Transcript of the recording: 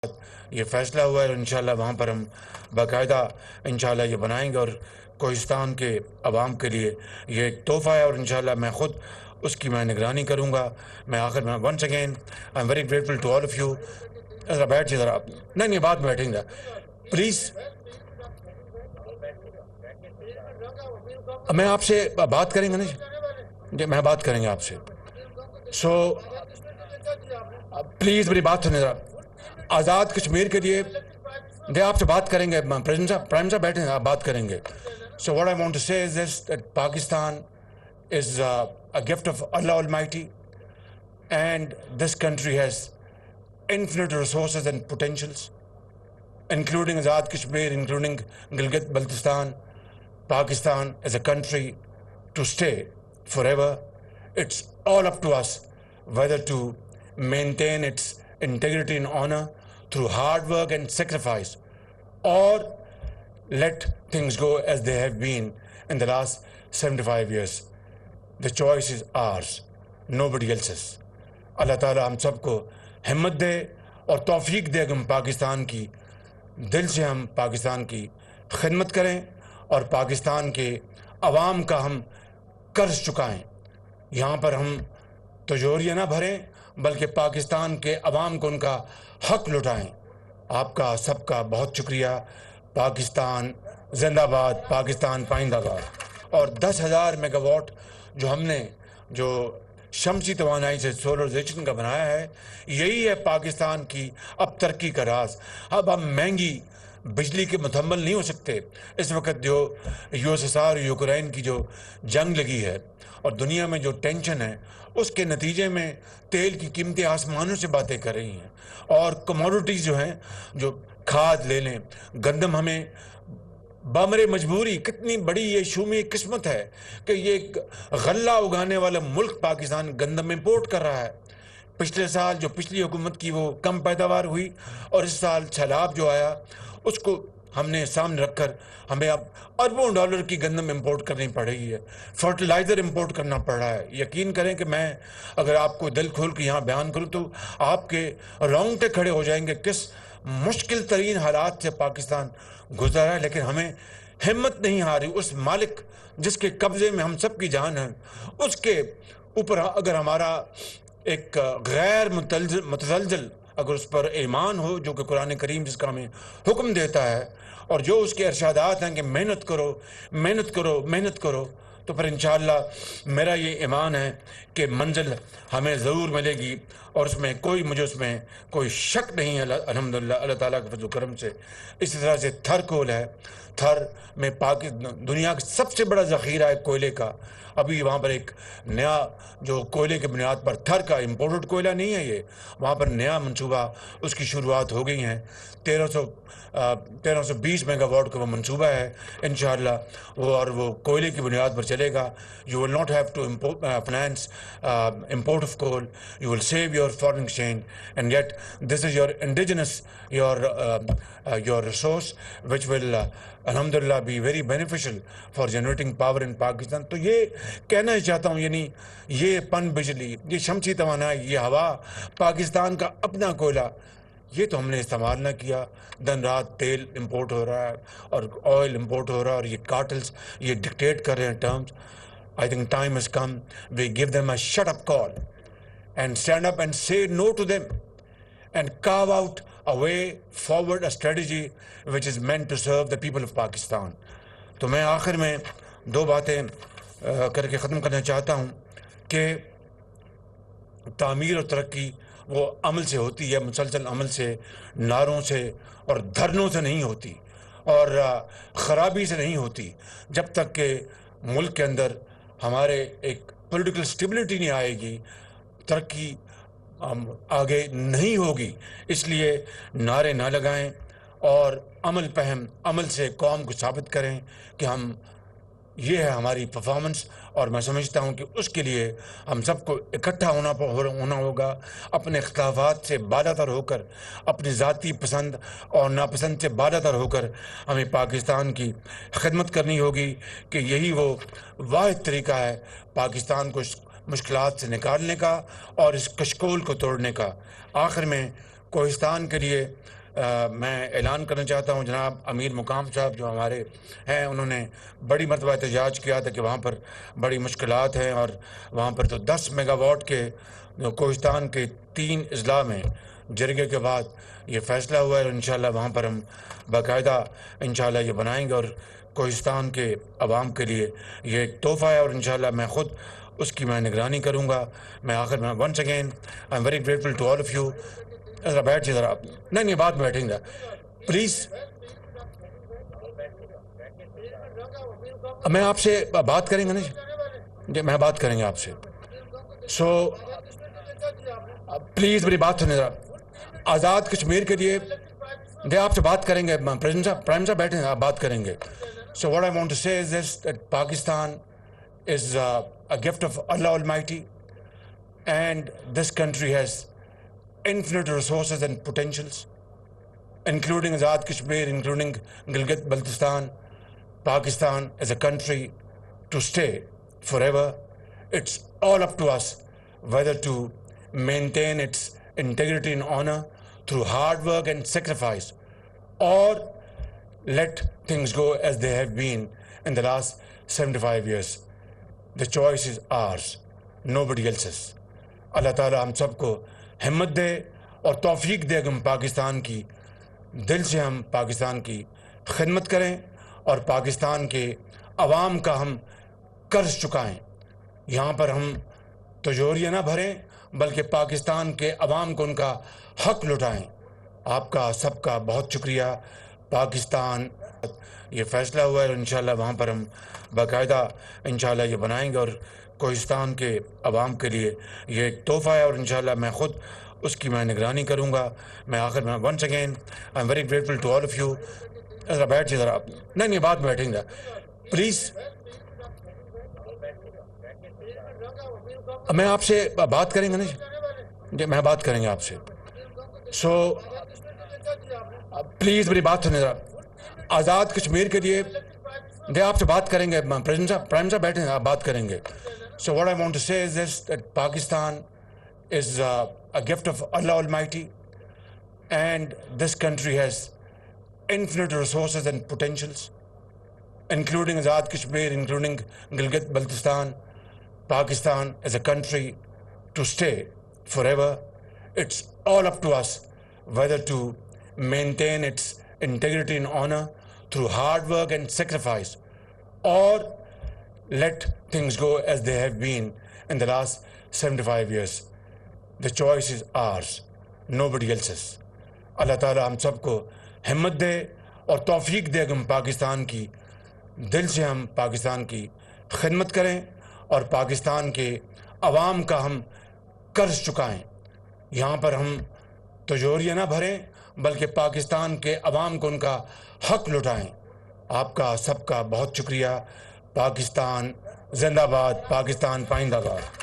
یہ فیصلہ ہوا ہے اور انشاءاللہ وہاں پر ہم باقاعدہ انشاءاللہ یہ بنائیں گے اور کوہستان کے عوام کے لیے یہ ایک تحفہ ہے اور انشاءاللہ میں خود اس کی میں نگرانی کروں گا. میں آخر میں once again I am very grateful to all of you. ذرا بیٹھ جائے ذرا. نہیں بعد میں بیٹھیں گا پلیز. میں آپ سے بات کریں گے نا میں بات کریں گے آپ سے. سو پلیز میری بات سنیں ذرا. آزاد کشمیر کے لیے آپ سے بات کریں گے. پرائم صاحب بیٹھے ہیں آپ بات کریں گے. So what I want to say is this that Pakistan is a gift of Allah Almighty and this country has infinite resources and potentials including Azad Kashmir, including Gilgit-Baltistan. Pakistan is a country to stay forever. It's all up to us whether to maintain its integrity and honor through hard work and sacrifice or let things go as they have been in the last 75 years. The choice is ours, nobody else's. اللہ تعالیٰ ہم سب کو ہمت دے اور توفیق دے کہ ہم پاکستان کی دل سے ہم پاکستان کی خدمت کریں اور پاکستان کے عوام کا ہم قرض چکائیں. یہاں پر ہم تجوریاں نہ بھریں بلکہ پاکستان کے عوام کو ان کا حق لٹائیں. آپ کا سب کا بہت شکریہ. پاکستان زندہ باد. پاکستان پائندہ باد. اور 10,000 میگا واٹ جو ہم نے جو شمسی توانائی سے سولرائزیشن کا بنایا ہے یہی ہے پاکستان کی اب ترقی کا راز. اب ہم مہنگی بجلی کے متحمل نہیں ہو سکتے. اس وقت جو USSR اور یوکرین کی جو جنگ لگی ہے اور دنیا میں جو ٹینشن ہے اس کے نتیجے میں تیل کی قیمتیں آسمانوں سے باتیں کر رہی ہیں اور کموڈیٹیز جو ہیں جو کھاد لے لیں گندم ہمیں بامر مجبوری. کتنی بڑی یہ شومی قسمت ہے کہ یہ غلہ اگانے والا ملک پاکستان گندم امپورٹ کر رہا ہے. پچھلے سال جو پچھلی حکومت کی وہ کم پیداوار ہوئی اور اس سال سیلاب جو آیا اس کو ہم نے سامنے رکھ کر ہمیں اب اربوں ڈالر کی گندم امپورٹ کرنی پڑ رہی ہے. فرٹیلائزر امپورٹ کرنا پڑ رہا ہے. یقین کریں کہ میں اگر آپ کو دل کھول کے یہاں بیان کروں تو آپ کے رونگٹے کھڑے ہو جائیں گے. کس مشکل ترین حالات سے پاکستان گزر رہا ہے لیکن ہمیں ہمت نہیں ہاری. اس مالک جس کے قبضے میں ہم سب کی جان ہے اس کے اوپر اگر ہمارا ایک غیر متزلزل اگر اس پر ایمان ہو جو کہ قرآن کریم جس کا ہمیں حکم دیتا ہے اور جو اس کے ارشادات ہیں کہ محنت کرو محنت کرو محنت کرو تو پھر انشاءاللہ میرا یہ ایمان ہے کہ منزل ہمیں ضرور ملے گی اور اس میں مجھے اس میں کوئی شک نہیں ہے. الحمدللہ اللہ تعالیٰ کے فضل و کرم سے. اسی طرح سے تھر کول ہے. تھر میں دنیا کا سب سے بڑا ذخیرہ ہے کوئلے کا. ابھی وہاں پر ایک نیا جو کوئلے کی بنیاد پر تھر کا امپورٹڈ کوئلہ نہیں ہے یہ وہاں پر نیا منصوبہ اس کی شروعات ہو گئی ہیں. 1320 میگا واٹ کا وہ منصوبہ ہے انشاءاللہ وہ اور وہ کوئلے کی بنیاد پر چلے گا. You will not have to finance import of coal. You will save your foreign exchange and yet this is your indigenous your resource which will alhamdulillah be very beneficial for generating power in Pakistan. تو یہ کہنا ہی چاہتا ہوں یعنی یہ پن بجلی یہ شمسی توانائی یہ ہوا پاکستان کا اپنا کوئلہ یہ تو ہم نے استعمال نہ کیا. دن رات تیل امپورٹ ہو رہا ہے اور آئل امپورٹ ہو رہا ہے اور یہ کارٹلز یہ ڈکٹیٹ کر رہے ہیں terms. I think time has come. We give them a shut up call and stand up and say no to them and carve out a way forward, a strategy which is meant to serve the people of Pakistan. تو میں آخر میں 2 باتیں کر کے ختم کرنا چاہتا ہوں کہ تعمیر اور ترقی وہ عمل سے ہوتی ہے مسلسل عمل سے نعروں سے اور دھرنوں سے نہیں ہوتی اور خرابی سے نہیں ہوتی. جب تک کہ ملک کے اندر ہمارے ایک پولیٹیکل سٹیبلٹی نہیں آئے گی ترقی آگے نہیں ہوگی. اس لیے نعرے نہ لگائیں اور عمل پہم عمل سے قوم کو ثابت کریں کہ ہم یہ ہے ہماری پرفارمنس. اور میں سمجھتا ہوں کہ اس کے لیے ہم سب کو اکٹھا ہونا ہوگا اپنے اختلافات سے بالاتر ہو کر اپنی ذاتی پسند اور ناپسند سے بالاتر ہو کر ہمیں پاکستان کی خدمت کرنی ہوگی کہ یہی وہ واحد طریقہ ہے پاکستان کو اس مشکلات سے نکالنے کا اور اس کشکول کو توڑنے کا. آخر میں کوہستان کے لیے میں اعلان کرنا چاہتا ہوں. جناب امیر مقام صاحب جو ہمارے ہیں انہوں نے بڑی مرتبہ احتجاج کیا تھا کہ وہاں پر بڑی مشکلات ہیں اور وہاں پر تو 10 میگا واٹ کے کوہستان کے 3 اضلاع میں جرگے کے بعد یہ فیصلہ ہوا ہے. اور انشاءاللہ وہاں پر ہم باقاعدہ انشاءاللہ یہ بنائیں گے اور کوہستان کے عوام کے لیے یہ ایک تحفہ ہے اور انشاءاللہ میں خود اس کی میں نگرانی کروں گا. میں آخر میں once again I am very grateful to all of you. ذرا بیٹھ جائے ذرا. نہیں بعد میں بیٹھیں گے پلیز. میں آپ سے بات کریں گے نا جی, میں بات کریں گے آپ سے. سو پلیز میری بات سنیں ذرا. آزاد کشمیر کے لیے آپ سے بات کریں گے. پریزیڈنٹ صاحب پرائم صاحب بیٹھے ہیں, آپ بات کریں گے. So what I want to say is this that Pakistan is a gift of Allah Almighty, and this country has infinite resources and potentials, including Azad Kashmir, including Gilgit-Baltistan. Pakistan is a country to stay forever. It's all up to us whether to maintain its integrity and honor through hard work and sacrifice, or let things go as they have been in the last 75 years. The choice is ours, nobody else's. اللہ تعالیٰ ہم سب کو ہمت دے اور توفیق دے کہ ہم پاکستان کی دل سے ہم پاکستان کی خدمت کریں اور پاکستان کے عوام کا ہم قرض چکائیں. یہاں پر ہم تجوریاں نہ بھریں بلکہ پاکستان کے عوام کو ان کا حق لٹائیں. آپ کا سب کا بہت شکریہ. پاکستان یہ فیصلہ ہوا ہے اور انشاءاللہ وہاں پر ہم باقاعدہ انشاءاللہ یہ بنائیں گے اور کوہستان کے عوام کے لیے یہ ایک تحفہ ہے اور انشاءاللہ میں خود اس کی میں نگرانی کروں گا. میں آخر میں once again I am very grateful to all of you. ذرا بیٹھ جائے ذرا. نہیں بعد میں بیٹھیں گے پلیز. میں آپ سے بات کریں گے نا جی, میں بات کریں گے آپ سے. سو پلیز میری بات سنیں ذرا. آزاد کشمیر کے لیے آپ سے بات کریں گے. پریزیڈنٹ صاحب پرائم صاحب بیٹھے ہیں, آپ بات کریں گے. So what I want to say is this that Pakistan is a gift of Allah Almighty, and this country has infinite resources and potentials, including Azad Kashmir, including Gilgit-Baltistan. Pakistan is a country to stay forever. It's all up to us whether to maintain its integrity and honor through hard work and sacrifice, or let things go as they have been in the last 75 years. The choice is ours, nobody else's. اللہ تعالیٰ ہم سب کو ہمت دے اور توفیق دے کہ ہم پاکستان کی دل سے ہم پاکستان کی خدمت کریں اور پاکستان کے عوام کا ہم قرض چکائیں. یہاں پر ہم تجوریاں نہ بھریں بلکہ پاکستان کے عوام کو ان کا حق لٹائیں. آپ کا سب کا بہت شکریہ. پاکستان زندہ باد, پاکستان پائندہ باد.